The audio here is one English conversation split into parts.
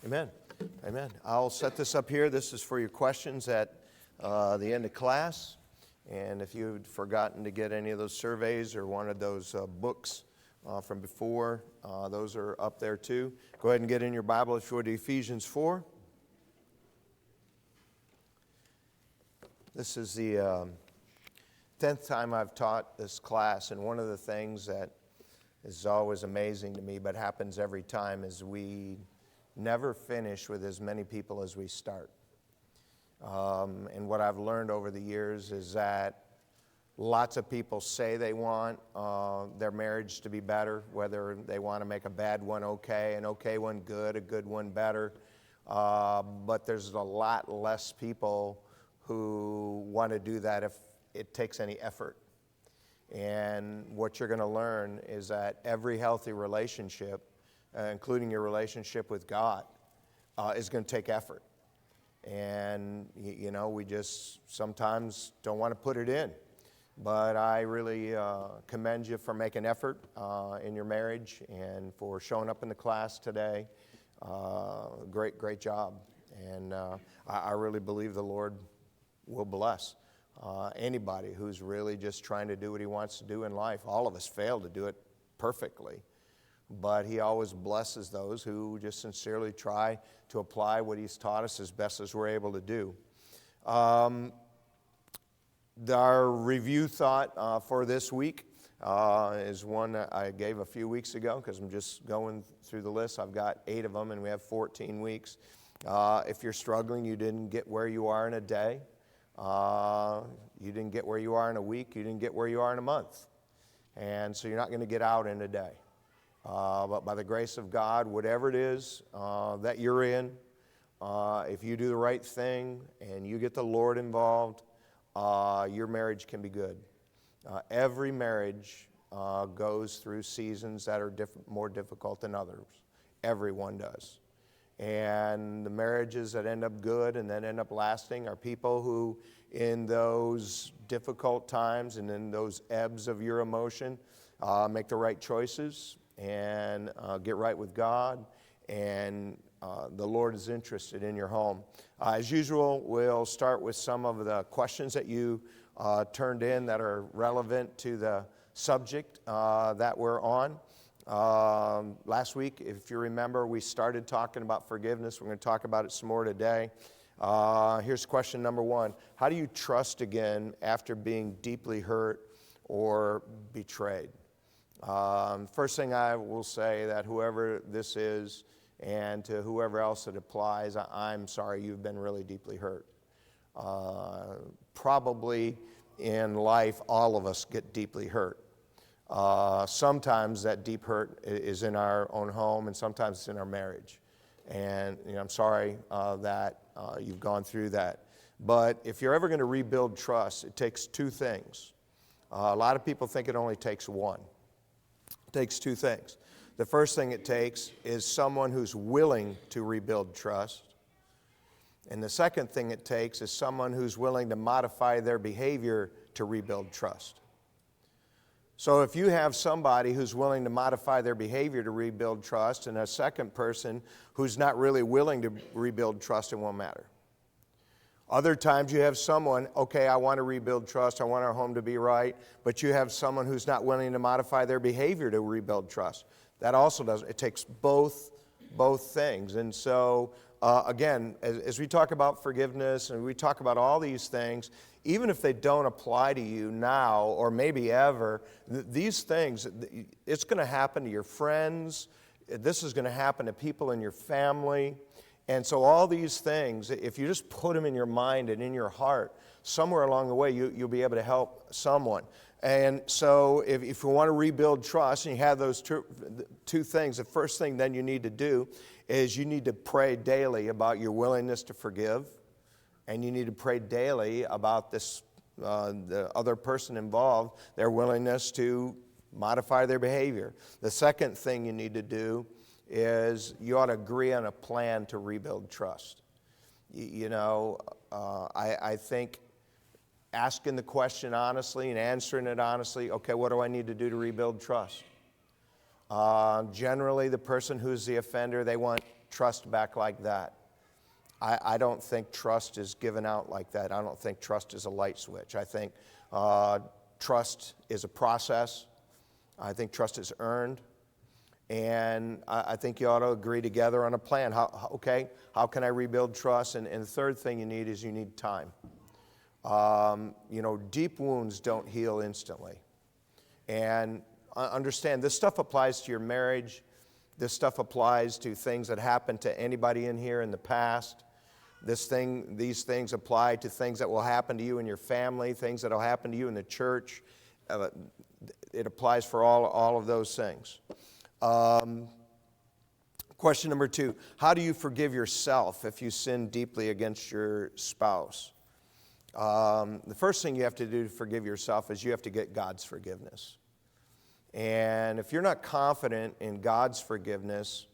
Amen. Amen. I'll set this up here. This is for your questions at the end of class. And if you've forgotten to get any of those surveys or wanted those books from before, those are up there too. Go ahead and get in your Bible if you would to Ephesians 4. This is the 10th time I've taught this class, and one of the things that is always amazing to me but happens every time is we never finish with as many people as we start. And what I've learned over the years is that lots of people say they want their marriage to be better, whether they want to make a bad one okay, an okay one good, a good one better. But there's a lot less people who want to do that if it takes any effort. And what you're going to learn is that every healthy relationship, including your relationship with God, is going to take effort. And, you know, we just sometimes don't want to put it in. But I really commend you for making effort in your marriage and for showing up in the class today. Great job. And I really believe the Lord will bless anybody who's really just trying to do what he wants to do in life. All of us fail to do it perfectly, but he always blesses those who just sincerely try to apply what he's taught us as best as we're able to do. Our review thought for this week is one that I gave a few weeks ago because I'm just going through the list. I've got 8 of them and we have 14 weeks. If you're struggling, you didn't get where you are in a day. You didn't get where you are in a week. You didn't get where you are in a month. And so you're not going to get out in a day. But by the grace of God, whatever it is that you're in, if you do the right thing and you get the Lord involved, your marriage can be good. Every marriage goes through seasons that are more difficult than others. Everyone does. And the marriages that end up good and then end up lasting are people who, in those difficult times and in those ebbs of your emotion, make the right choices and get right with God, and the Lord is interested in your home. As usual, we'll start with some of the questions that you turned in that are relevant to the subject that we're on. Last week, if you remember, we started talking about forgiveness. We're going to talk about it some more today. Here's question number 1. How do you trust again after being deeply hurt or betrayed? First thing I will say that whoever this is and to whoever else it applies, I'm sorry you've been really deeply hurt. Probably in life, all of us get deeply hurt. Sometimes that deep hurt is in our own home, and sometimes it's in our marriage. And I'm sorry that you've gone through that. But if you're ever going to rebuild trust, it takes 2 things. A lot of people think it only takes 1. It takes 2 things. The first thing it takes is someone who's willing to rebuild trust. And the second thing it takes is someone who's willing to modify their behavior to rebuild trust. So if you have somebody who's willing to modify their behavior to rebuild trust and a second person who's not really willing to rebuild trust, it won't matter. Other times you have someone, okay, I want to rebuild trust, I want our home to be right, but you have someone who's not willing to modify their behavior to rebuild trust. That also does, it takes both things. And so, again, as we talk about forgiveness and we talk about all these things, even if they don't apply to you now or maybe ever, these things, it's going to happen to your friends. This is going to happen to people in your family. And so all these things, if you just put them in your mind and in your heart, somewhere along the way you'll be able to help someone. And so if you want to rebuild trust and you have those two things, the first thing then you need to do is you need to pray daily about your willingness to forgive. And you need to pray daily about this, the other person involved, their willingness to modify their behavior. The second thing you need to do is you ought to agree on a plan to rebuild trust. I think asking the question honestly and answering it honestly, okay, what do I need to do to rebuild trust? Generally, the person who's the offender, they want trust back like that. I don't think trust is given out like that. I don't think trust is a light switch. I think trust is a process. I think trust is earned. And I think you ought to agree together on a plan. How can I rebuild trust? And the third thing you need is you need time. Deep wounds don't heal instantly. And understand, this stuff applies to your marriage. This stuff applies to things that happened to anybody in here in the past. These things apply to things that will happen to you in your family, things that will happen to you in the church. It applies for all of those things. Question number 2, how do you forgive yourself if you sin deeply against your spouse? The first thing you have to do to forgive yourself is you have to get God's forgiveness. And if you're not confident in God's forgiveness,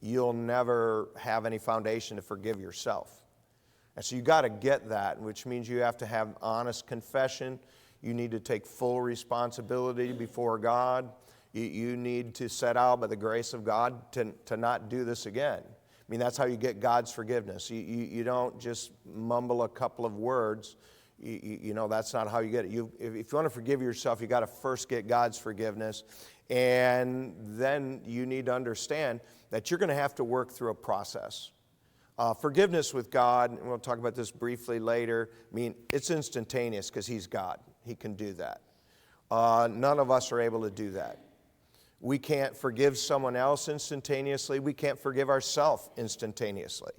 you'll never have any foundation to forgive yourself. And so you got to get that, which means you have to have honest confession. You need to take full responsibility before God. You need to set out by the grace of God to not do this again. I mean, that's how you get God's forgiveness. You don't just mumble a couple of words. That's not how you get it. If you want to forgive yourself, you got to first get God's forgiveness. And then you need to understand that you're going to have to work through a process. Forgiveness with God, and we'll talk about this briefly later, it's instantaneous because He's God. He can do that. None of us are able to do that. We can't forgive someone else instantaneously. We can't forgive ourselves instantaneously.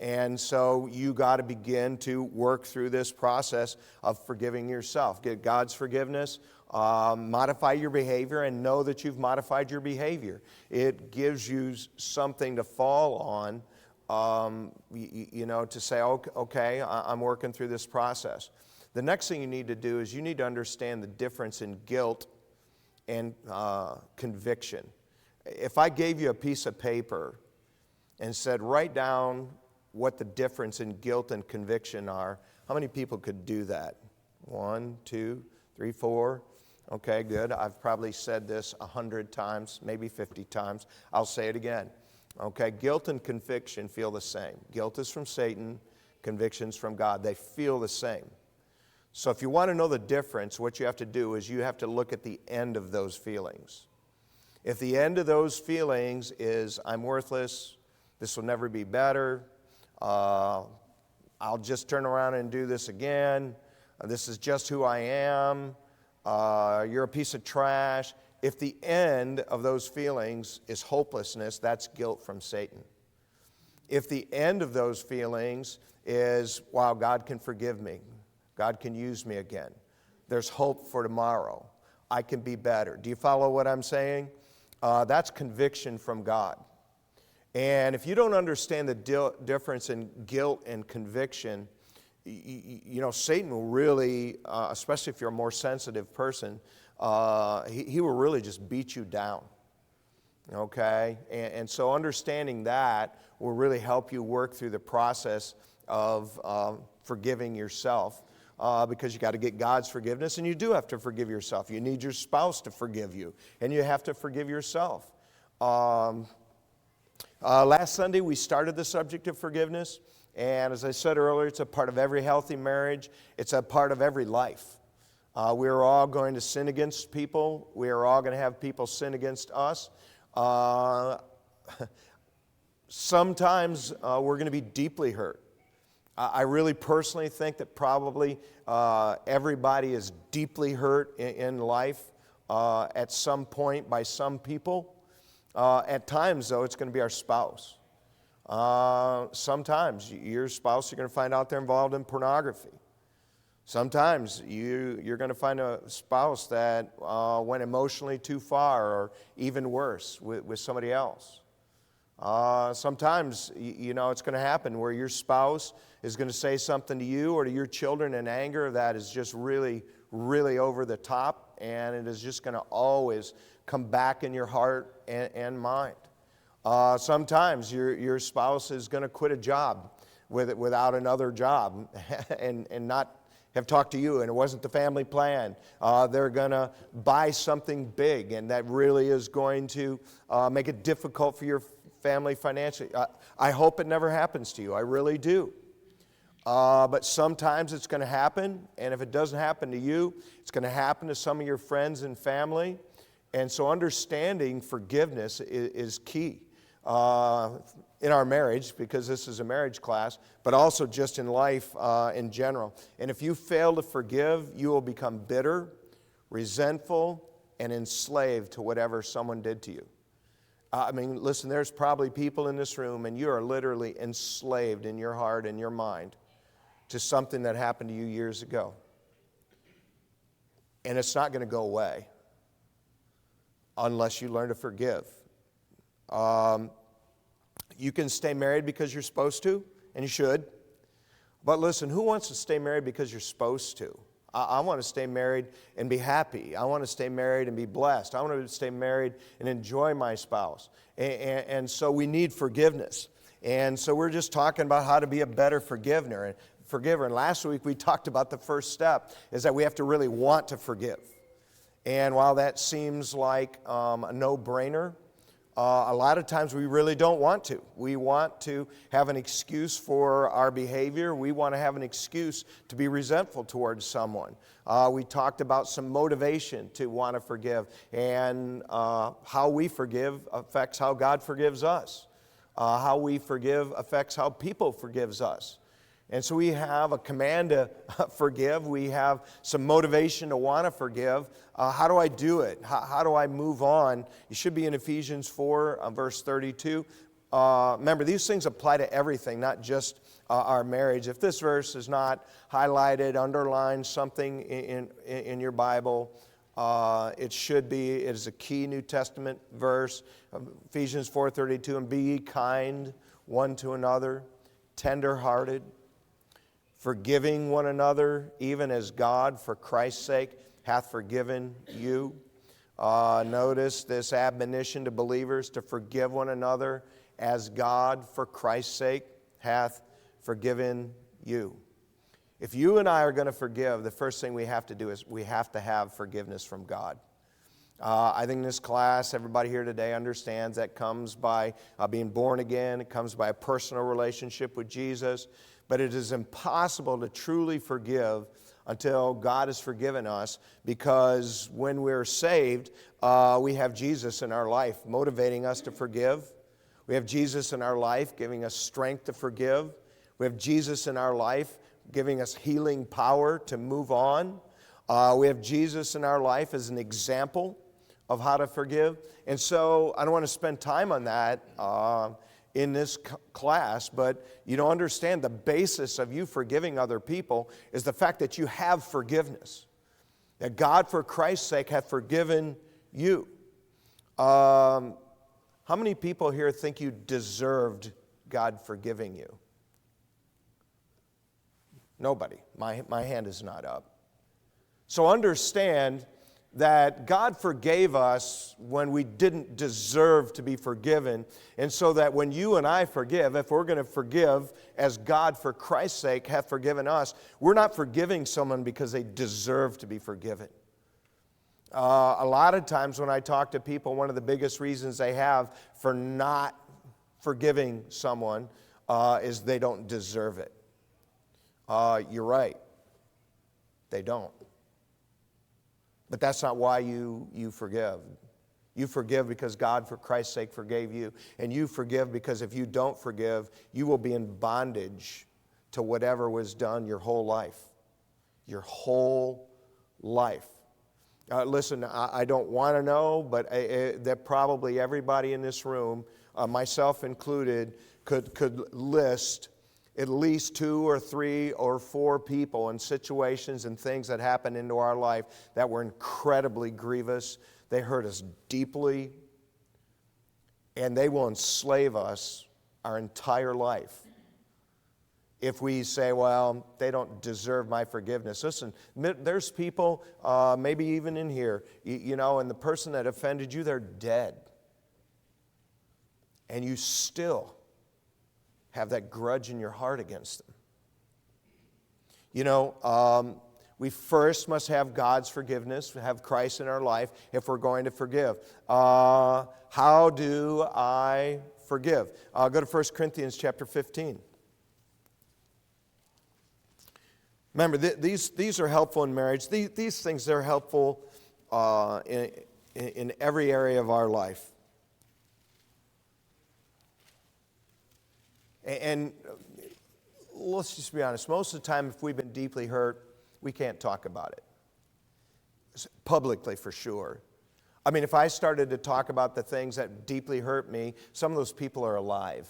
And so you got to begin to work through this process of forgiving yourself. Get God's forgiveness, modify your behavior, and know that you've modified your behavior. It gives you something to fall on, to say, okay, I'm working through this process. The next thing you need to do is you need to understand the difference in guilt and conviction. If I gave you a piece of paper and said, write down what the difference in guilt and conviction are, how many people could do that? 1, 2, 3, 4. Okay, good. I've probably said this 100 times, maybe 50 times. I'll say it again. Okay, guilt and conviction feel the same. Guilt is from Satan, conviction's from God. They feel the same. So if you want to know the difference, what you have to do is you have to look at the end of those feelings. If the end of those feelings is, I'm worthless, this will never be better, I'll just turn around and do this again, this is just who I am, you're a piece of trash. If the end of those feelings is hopelessness, that's guilt from Satan. If the end of those feelings is, wow, God can forgive me, God can use me again, there's hope for tomorrow, I can be better. Do you follow what I'm saying? That's conviction from God. And if you don't understand the difference in guilt and conviction, Satan will really, especially if you're a more sensitive person, he will really just beat you down. Okay? And so understanding that will really help you work through the process of forgiving yourself. Because you got to get God's forgiveness, and you do have to forgive yourself. You need your spouse to forgive you, and you have to forgive yourself. Last Sunday, we started the subject of forgiveness, and as I said earlier, it's a part of every healthy marriage. It's a part of every life. We're all going to sin against people. We are all going to have people sin against us. Sometimes we're going to be deeply hurt. I really personally think that probably everybody is deeply hurt in life at some point by some people. At times, though, it's going to be our spouse. Sometimes your spouse, you're going to find out they're involved in pornography. Sometimes you're going to find a spouse that went emotionally too far, or even worse, with somebody else. Sometimes, it's going to happen where your spouse is going to say something to you or to your children in anger that is just really, really over the top, and it is just going to always come back in your heart and mind. Sometimes your spouse is going to quit a job without another job and not have talked to you and it wasn't the family plan. They're going to buy something big and that really is going to make it difficult for your family financially. I hope it never happens to you. I really do. But sometimes it's going to happen, and if it doesn't happen to you, it's going to happen to some of your friends and family. And so understanding forgiveness is key in our marriage, because this is a marriage class, but also just in life in general. And if you fail to forgive, you will become bitter, resentful, and enslaved to whatever someone did to you. I mean, listen, there's probably people in this room, and you are literally enslaved in your heart and your mind to something that happened to you years ago. And it's not going to go away unless you learn to forgive. You can stay married because you're supposed to, and you should. But listen, who wants to stay married because you're supposed to? I want to stay married and be happy. I want to stay married and be blessed. I want to stay married and enjoy my spouse. And so we need forgiveness. And so we're just talking about how to be a better forgiver. And last week we talked about the first step is that we have to really want to forgive. And while that seems like a no-brainer, a lot of times we really don't want to. We want to have an excuse for our behavior. We want to have an excuse to be resentful towards someone. We talked about some motivation to want to forgive, and how we forgive affects how God forgives us. How we forgive affects how people forgives us. And so we have a command to forgive. We have some motivation to want to forgive. How do I do it? How do I move on? It should be in Ephesians 4, verse 32. Remember, these things apply to everything, not just our marriage. If this verse is not highlighted, underlined, something in your Bible, it should be. It is a key New Testament verse, Ephesians 4:32. And be ye kind one to another, tender-hearted, forgiving one another, even as God, for Christ's sake, hath forgiven you. Notice this admonition to believers to forgive one another as God, for Christ's sake, hath forgiven you. If you and I are going to forgive, the first thing we have to do is we have to have forgiveness from God. I think in this class, everybody here today understands that comes by being born again. It comes by a personal relationship with Jesus. But it is impossible to truly forgive until God has forgiven us, because when we're saved, we have Jesus in our life motivating us to forgive. We have Jesus in our life giving us strength to forgive. We have Jesus in our life giving us healing power to move on. We have Jesus in our life as an example of how to forgive. And so I don't want to spend time on that in this class, but you don't understand the basis of you forgiving other people is the fact that you have forgiveness. That God, for Christ's sake, hath forgiven you. How many people here think you deserved God forgiving you? Nobody. My hand is not up. So understand that God forgave us when we didn't deserve to be forgiven. And so that when you and I forgive, if we're going to forgive as God for Christ's sake hath forgiven us, we're not forgiving someone because they deserve to be forgiven. A lot of times when I talk to people, one of the biggest reasons they have for not forgiving someone is they don't deserve it. You're right. They don't. But that's not why you forgive. You forgive because God, for Christ's sake, forgave you. And you forgive because if you don't forgive, you will be in bondage to whatever was done your whole life. Your whole life. Listen, I don't want to know, but that probably everybody in this room, myself included, could list at least 2 or 3 or 4 people and situations and things that happened into our life that were incredibly grievous. They hurt us deeply, and they will enslave us our entire life if we say, well, they don't deserve my forgiveness. Listen, there's people, maybe even in here, you know, and the person that offended you, they're dead. And you still have that grudge in your heart against them. You know, We first must have God's forgiveness, have Christ in our life if we're going to forgive. How do I forgive? Go to 1 Corinthians chapter 15. Remember, these are helpful in marriage. These things, they're helpful in every area of our life. And let's just be honest. Most of the time, if we've been deeply hurt, we can't talk about it. Publicly, for sure. I mean, if I started to talk about the things that deeply hurt me, some of those people are alive.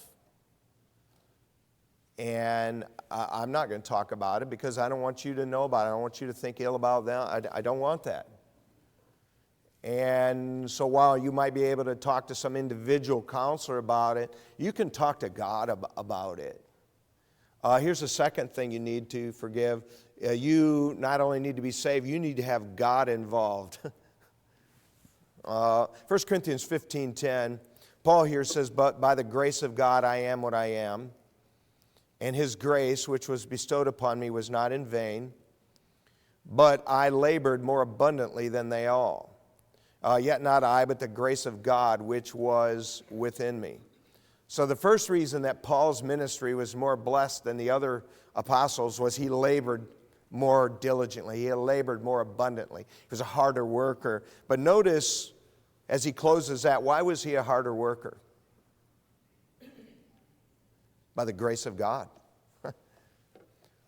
And I'm not going to talk about it because I don't want you to know about it. I don't want you to think ill about them. I don't want that. And so while you might be able to talk to some individual counselor about it, you can talk to God about it. Here's the second thing you need to forgive. You not only need to be saved, you need to have God involved. 1 Corinthians 15:10, Paul here says, "But by the grace of God I am what I am, and his grace which was bestowed upon me was not in vain, but I labored more abundantly than they all. Yet not I, but the grace of God which was within me." So the first reason that Paul's ministry was more blessed than the other apostles was he labored more diligently. He labored more abundantly. He was a harder worker. But notice, as he closes that, why was he a harder worker? By the grace of God.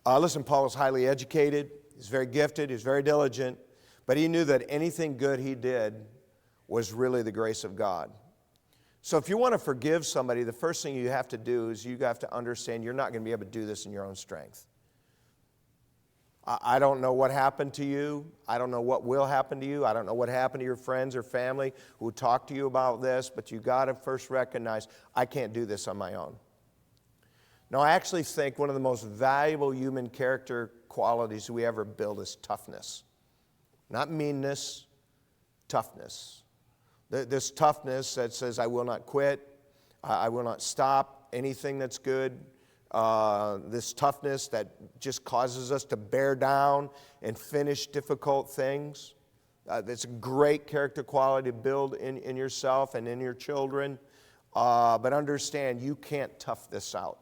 Listen, Paul was highly educated. He's very gifted. He's very diligent. But he knew that anything good he did was really the grace of God. So if you want to forgive somebody, the first thing you have to do is you have to understand you're not going to be able to do this in your own strength. I don't know what happened to you. I don't know what will happen to you. I don't know what happened to your friends or family who talk to you about this, but you got to first recognize, I can't do this on my own. Now, I actually think one of the most valuable human character qualities we ever build is toughness. Not meanness, toughness. This toughness that says, I will not quit, I will not stop anything that's good. This toughness that just causes us to bear down and finish difficult things. It's a great character quality to build in yourself and in your children. But understand, you can't tough this out.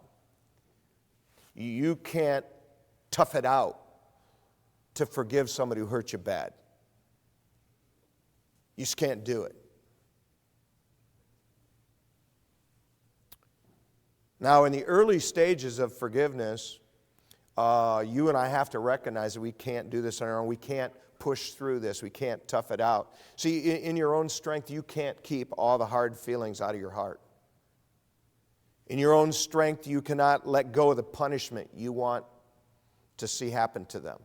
You can't tough it out to forgive somebody who hurt you bad. You just can't do it. Now, in the early stages of forgiveness, you and I have to recognize that we can't do this on our own. We can't push through this. We can't tough it out. See, in your own strength, you can't keep all the hard feelings out of your heart. In your own strength, you cannot let go of the punishment you want to see happen to them.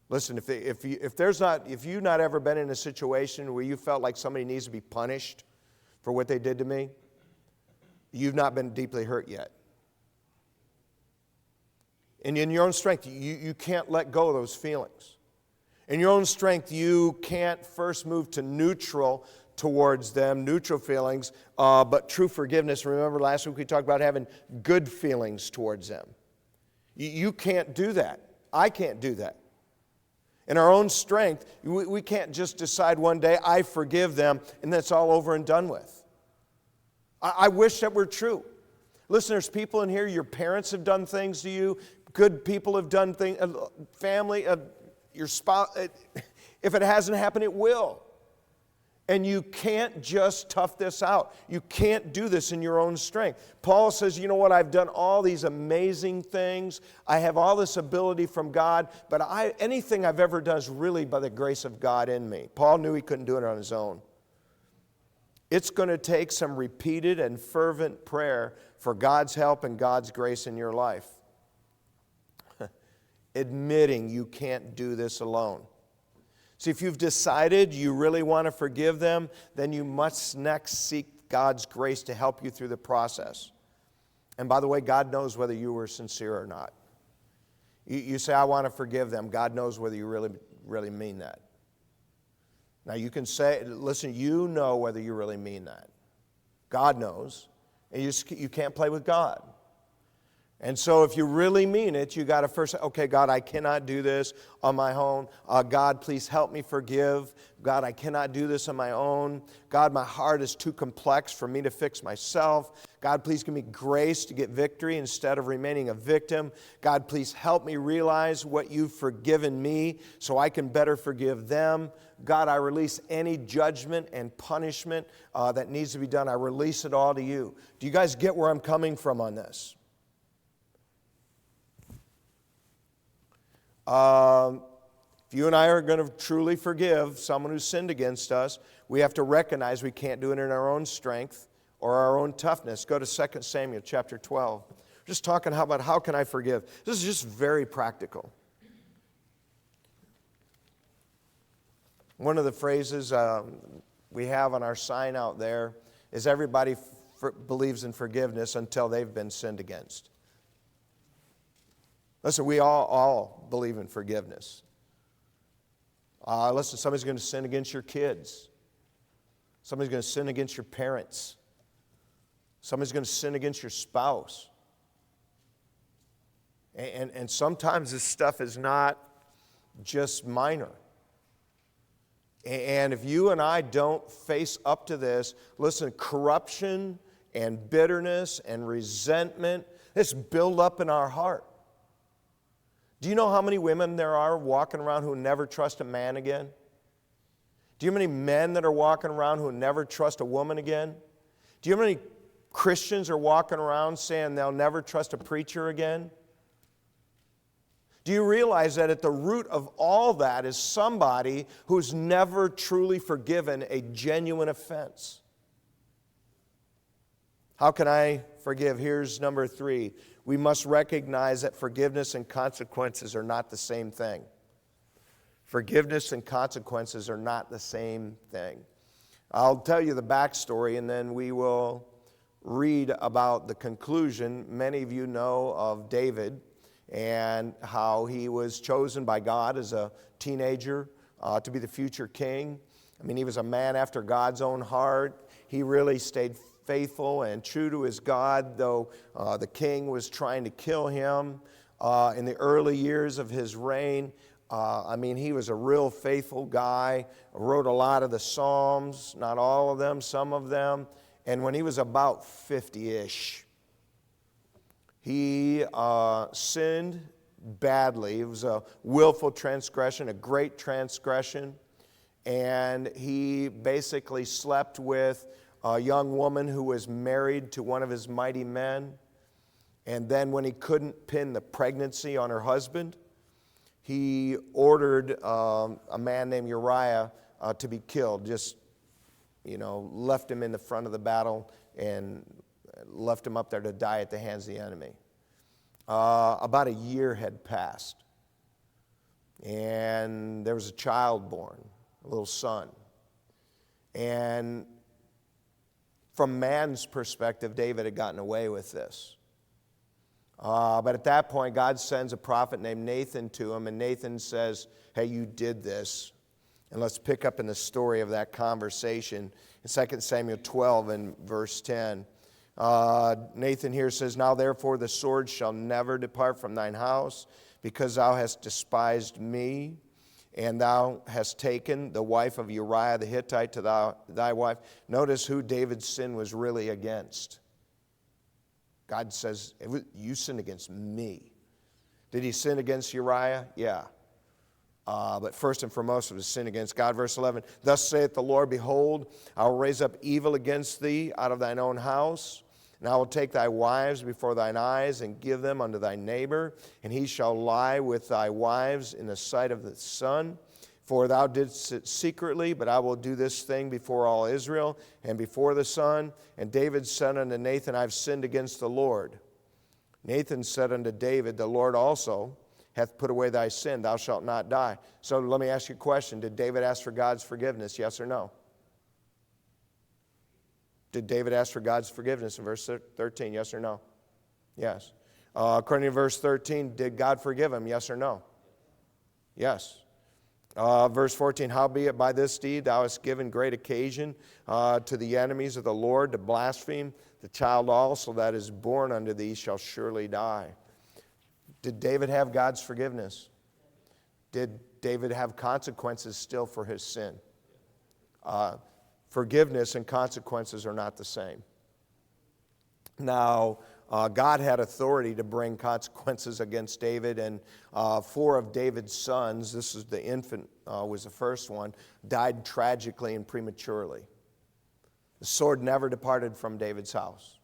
Listen, if you've not ever been in a situation where you felt like somebody needs to be punished for what they did to me, you've not been deeply hurt yet. And in your own strength, you can't let go of those feelings. In your own strength, you can't first move to neutral towards them, neutral feelings, but true forgiveness. Remember last week we talked about having good feelings towards them. You can't do that. I can't do that. In our own strength, we can't just decide one day, I forgive them, and that's all over and done with. I wish that were true. Listen, there's people in here, your parents have done things to you, good people have done things, family, your spouse. If it hasn't happened, it will. And you can't just tough this out. You can't do this in your own strength. Paul says, you know what, I've done all these amazing things. I have all this ability from God, but anything I've ever done is really by the grace of God in me. Paul knew he couldn't do it on his own. It's going to take some repeated and fervent prayer for God's help and God's grace in your life. Admitting you can't do this alone. See, if you've decided you really want to forgive them, then you must next seek God's grace to help you through the process. And by the way, God knows whether you were sincere or not. You say, I want to forgive them. God knows whether you really mean that. Now you can say, listen, you know whether you really mean that. God knows. And you can't play with God. And so if you really mean it, you got to first say, okay, God, I cannot do this on my own. God, please help me forgive. God, I cannot do this on my own. God, my heart is too complex for me to fix myself. God, please give me grace to get victory instead of remaining a victim. God, please help me realize what you've forgiven me so I can better forgive them. God, I release any judgment and punishment that needs to be done. I release it all to you. Do you guys get where I'm coming from on this? If you and I are going to truly forgive someone who sinned against us, we have to recognize we can't do it in our own strength or our own toughness. Go to 2 Samuel chapter 12. We're just talking about how can I forgive. This is just very practical. One of the phrases we have on our sign out there is everybody believes in forgiveness until they've been sinned against. Listen, we all believe in forgiveness. Listen, somebody's going to sin against your kids. Somebody's going to sin against your parents. Somebody's going to sin against your spouse. And sometimes this stuff is not just minor. And if you and I don't face up to this, listen, corruption and bitterness and resentment, this build up in our heart. Do you know how many women there are walking around who never trust a man again? Do you know how many men that are walking around who never trust a woman again? Do you know how many Christians are walking around saying they'll never trust a preacher again? Do you realize that at the root of all that is somebody who's never truly forgiven a genuine offense? How can I forgive? Here's number 3. We must recognize that forgiveness and consequences are not the same thing. Forgiveness and consequences are not the same thing. I'll tell you the backstory and then we will read about the conclusion. Many of you know of David and how he was chosen by God as a teenager to be the future king. I mean, he was a man after God's own heart. He really stayed faithful and true to his God, though the king was trying to kill him in the early years of his reign. I mean, he was a real faithful guy, wrote a lot of the Psalms, not all of them, some of them. And when he was about 50-ish, he sinned badly. It was a willful transgression, a great transgression. And he basically slept with a young woman who was married to one of his mighty men. And then when he couldn't pin the pregnancy on her husband, he ordered a man named Uriah to be killed. Just, left him in the front of the battle and left him up there to die at the hands of the enemy. About a year had passed. And there was a child born, a little son. And from man's perspective, David had gotten away with this. But at that point, God sends a prophet named Nathan to him, and Nathan says, hey, you did this. And let's pick up in the story of that conversation in 2 Samuel 12 and verse 10. Nathan here says, now therefore the sword shall never depart from thine house, because thou hast despised me, and thou hast taken the wife of Uriah the Hittite to thy wife. Notice who David's sin was really against. God says, you sinned against me. Did he sin against Uriah? Yeah. But first and foremost, it was sin against God. Verse 11, thus saith the Lord, behold, I will raise up evil against thee out of thine own house, and I will take thy wives before thine eyes and give them unto thy neighbor, and he shall lie with thy wives in the sight of the sun. For thou didst it secretly, but I will do this thing before all Israel and before the sun. And David said unto Nathan, I have sinned against the Lord. Nathan said unto David, the Lord also hath put away thy sin, thou shalt not die. So let me ask you a question. Did David ask for God's forgiveness, yes or no? Did David ask for God's forgiveness in verse 13, yes or no? Yes. According to verse 13, did God forgive him, yes or no? Yes. Verse 14, howbeit by this deed thou hast given great occasion to the enemies of the Lord to blaspheme The child also that is born unto thee shall surely die. Did David have God's forgiveness? Did David have consequences still for his sin? Forgiveness and consequences are not the same. Now, God had authority to bring consequences against David, and 4 of David's sons, this is the infant, was the first one, died tragically and prematurely. The sword never departed from David's house.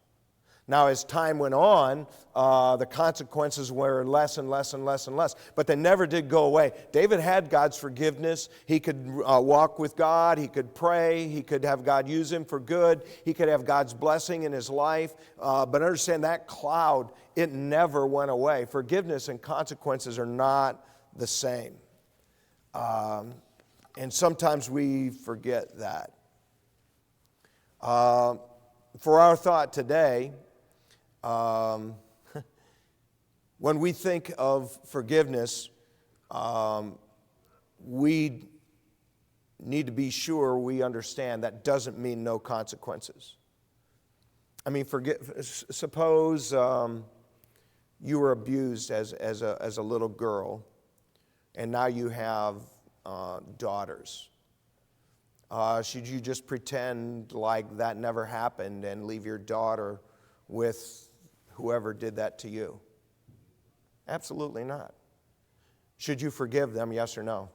Now, as time went on, the consequences were less and less and less and less, but they never did go away. David had God's forgiveness. He could walk with God. He could pray. He could have God use him for good. He could have God's blessing in his life. But understand that cloud, it never went away. Forgiveness and consequences are not the same. And sometimes we forget that. For our thought today, when we think of forgiveness, we need to be sure we understand that doesn't mean no consequences. I mean, suppose you were abused as a little girl, and now you have daughters. Should you just pretend like that never happened and leave your daughter with whoever did that to you? Absolutely not. Should you forgive them, yes or no?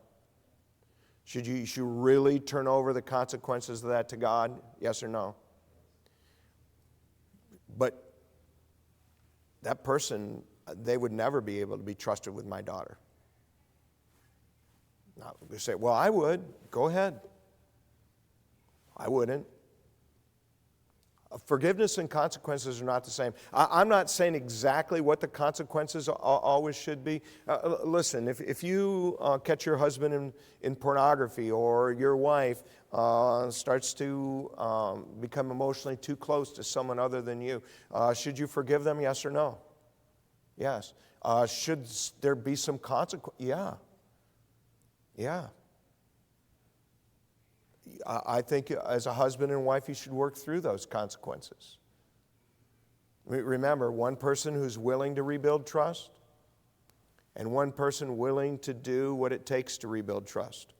Should you really turn over the consequences of that to God, yes or no? But that person, they would never be able to be trusted with my daughter. Now, you say, well, I would. Go ahead. I wouldn't. Forgiveness and consequences are not the same. I'm not saying exactly what the consequences always should be. Listen, if you catch your husband in pornography, or your wife starts to become emotionally too close to someone other than you, should you forgive them, yes or no? Yes. Should there be some consequence? Yeah. Yeah. I think as a husband and wife, you should work through those consequences. Remember, one person who's willing to rebuild trust, and one person willing to do what it takes to rebuild trust.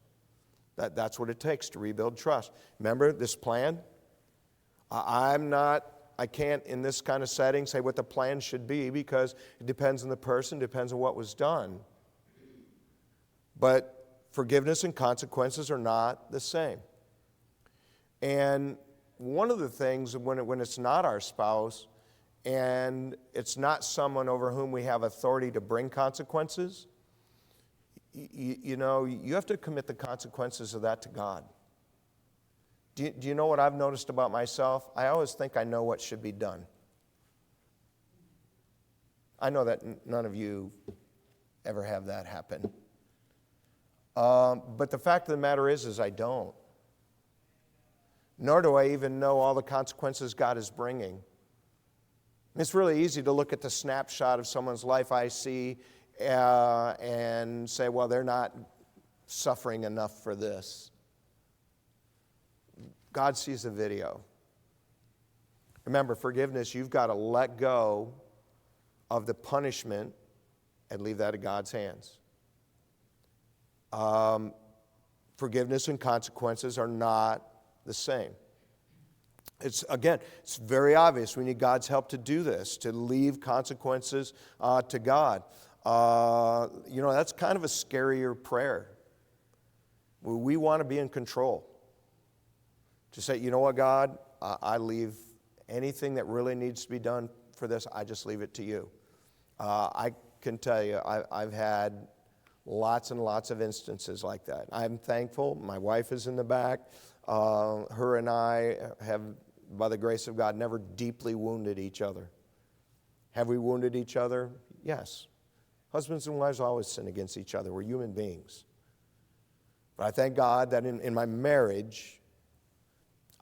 That's what it takes to rebuild trust. Remember this plan? I can't in this kind of setting say what the plan should be, because it depends on the person, depends on what was done. But forgiveness and consequences are not the same. And one of the things when it's not our spouse and it's not someone over whom we have authority to bring consequences, you have to commit the consequences of that to God. Do you know what I've noticed about myself? I always think I know what should be done. I know that none of you ever have that happen. But the fact of the matter is I don't. Nor do I even know all the consequences God is bringing. It's really easy to look at the snapshot of someone's life I see and say, well, they're not suffering enough for this. God sees the video. Remember, forgiveness, you've got to let go of the punishment and leave that in God's hands. Forgiveness and consequences are not the same. It's very obvious. We need God's help to do this, to leave consequences to God. That's kind of a scarier prayer. We want to be in control. To say, you know what, God, I leave anything that really needs to be done for this, I just leave it to you. I can tell you, I've had lots and lots of instances like that. I'm thankful. My wife is in the back. Her and I have, by the grace of God, never deeply wounded each other. Have we wounded each other? Yes. Husbands and wives always sin against each other. We're human beings. But I thank God that in my marriage,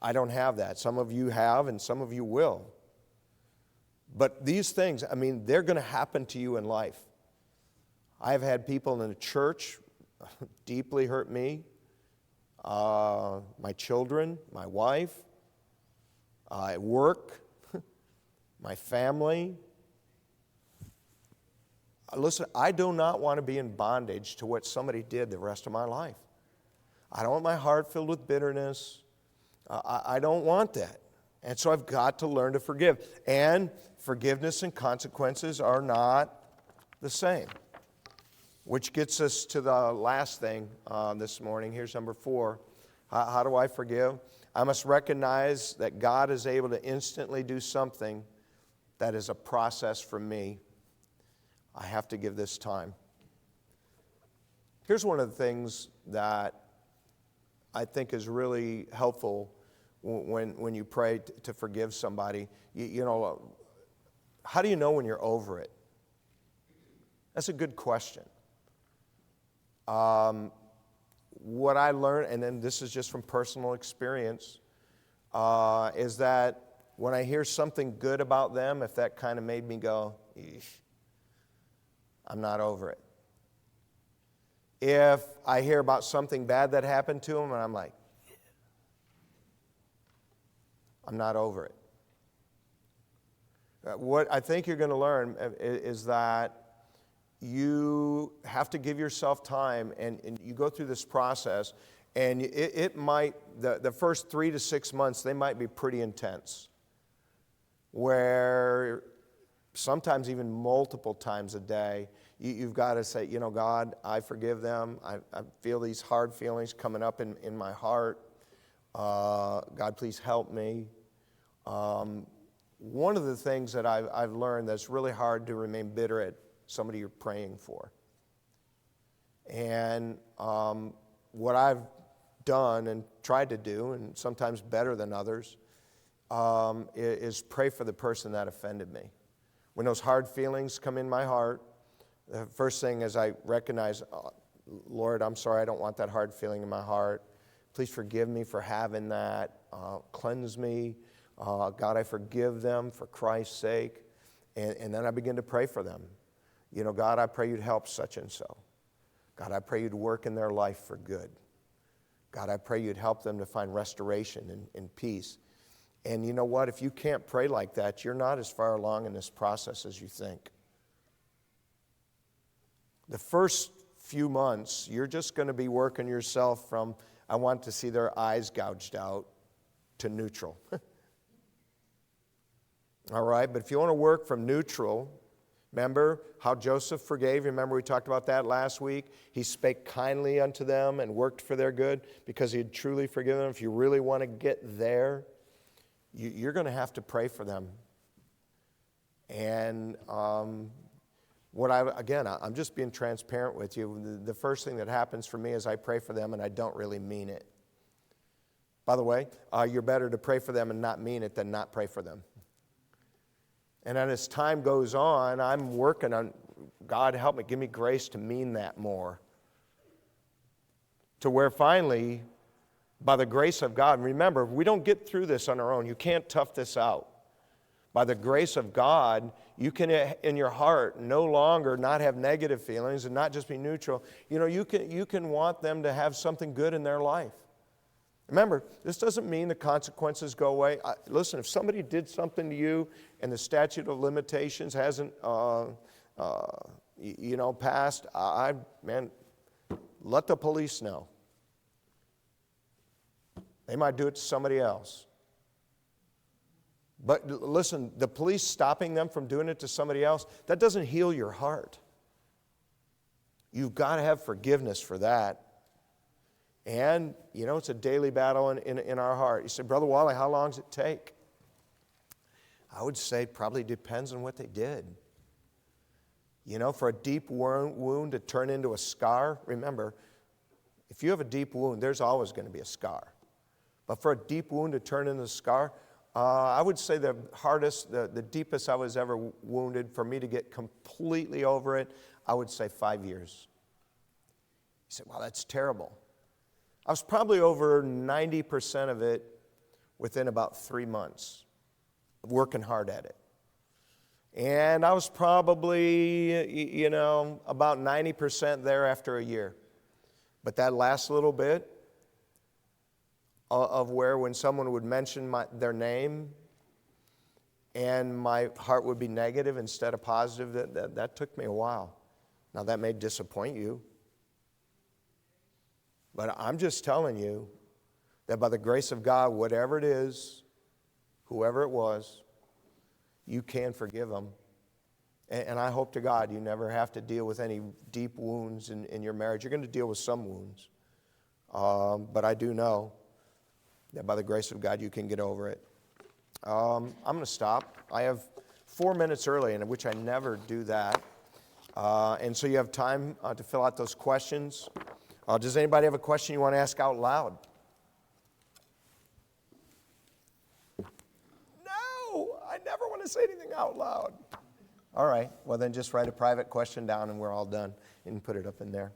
I don't have that. Some of you have, and some of you will. But these things, they're going to happen to you in life. I've had people in the church deeply hurt me, my children, my wife, at work. my family. Listen, I do not want to be in bondage to what somebody did the rest of my life. I don't want my heart filled with bitterness. I don't want that. And so I've got to learn to forgive. And forgiveness and consequences are not the same. Which gets us to the last thing this morning. Here's number 4. How do I forgive? I must recognize that God is able to instantly do something that is a process for me. I have to give this time. Here's one of the things that I think is really helpful when you pray to forgive somebody. You know, how do you know when you're over it? That's a good question. What I learned, and then this is just from personal experience, is that when I hear something good about them, if that kind of made me go, eesh, I'm not over it. If I hear about something bad that happened to them and I'm like, I'm not over it. What I think you're going to learn is that you have to give yourself time, and you go through this process, and it might, the first 3 to 6 months, they might be pretty intense, where sometimes even multiple times a day, you've got to say, you know, God, I forgive them. I feel these hard feelings coming up in my heart. God, please help me. One of the things that I've learned that's really hard to remain bitter at somebody you're praying for. And what I've done and tried to do, and sometimes better than others, is pray for the person that offended me. When those hard feelings come in my heart, the first thing is I recognize, Lord, I'm sorry, I don't want that hard feeling in my heart. Please forgive me for having that. Cleanse me. God, I forgive them for Christ's sake. And then I begin to pray for them. You know, God, I pray you'd help such and so. God, I pray you'd work in their life for good. God, I pray you'd help them to find restoration and peace. And you know what? If you can't pray like that, you're not as far along in this process as you think. The first few months, you're just going to be working yourself from, I want to see their eyes gouged out, to neutral. All right, but if you want to work from neutral, remember how Joseph forgave? Remember we talked about that last week? He spake kindly unto them and worked for their good because he had truly forgiven them. If you really want to get there, you're going to have to pray for them. And I'm just being transparent with you. The first thing that happens for me is I pray for them and I don't really mean it. By the way, you're better to pray for them and not mean it than not pray for them. And then as time goes on, I'm working on, God help me, give me grace to mean that more. To where finally, by the grace of God, and remember, we don't get through this on our own. You can't tough this out. By the grace of God, you can, in your heart, no longer not have negative feelings and not just be neutral. You know, you can want them to have something good in their life. Remember, this doesn't mean the consequences go away. Listen, if somebody did something to you and the statute of limitations hasn't, passed, let the police know. They might do it to somebody else. But listen, the police stopping them from doing it to somebody else, that doesn't heal your heart. You've got to have forgiveness for that. And, you know, it's a daily battle in our heart. You say, Brother Wally, how long does it take? I would say it probably depends on what they did. You know, for a deep wound to turn into a scar, remember, if you have a deep wound, there's always going to be a scar. But for a deep wound to turn into a scar, I would say the hardest, the deepest I was ever wounded, for me to get completely over it, I would say 5 years. You say, wow, that's terrible. I was probably over 90% of it within about 3 months of working hard at it. And I was probably, about 90% there after a year. But that last little bit of where when someone would mention their name, and my heart would be negative instead of positive, that took me a while. Now, that may disappoint you, but I'm just telling you that by the grace of God, whatever it is, whoever it was, you can forgive them. And I hope to God you never have to deal with any deep wounds in your marriage. You're going to deal with some wounds. But I do know that by the grace of God, you can get over it. I'm going to stop. I have 4 minutes early, in which I never do that. And so you have time to fill out those questions. Does anybody have a question you want to ask out loud? No, I never want to say anything out loud. All right, well then just write a private question down and we're all done and put it up in there.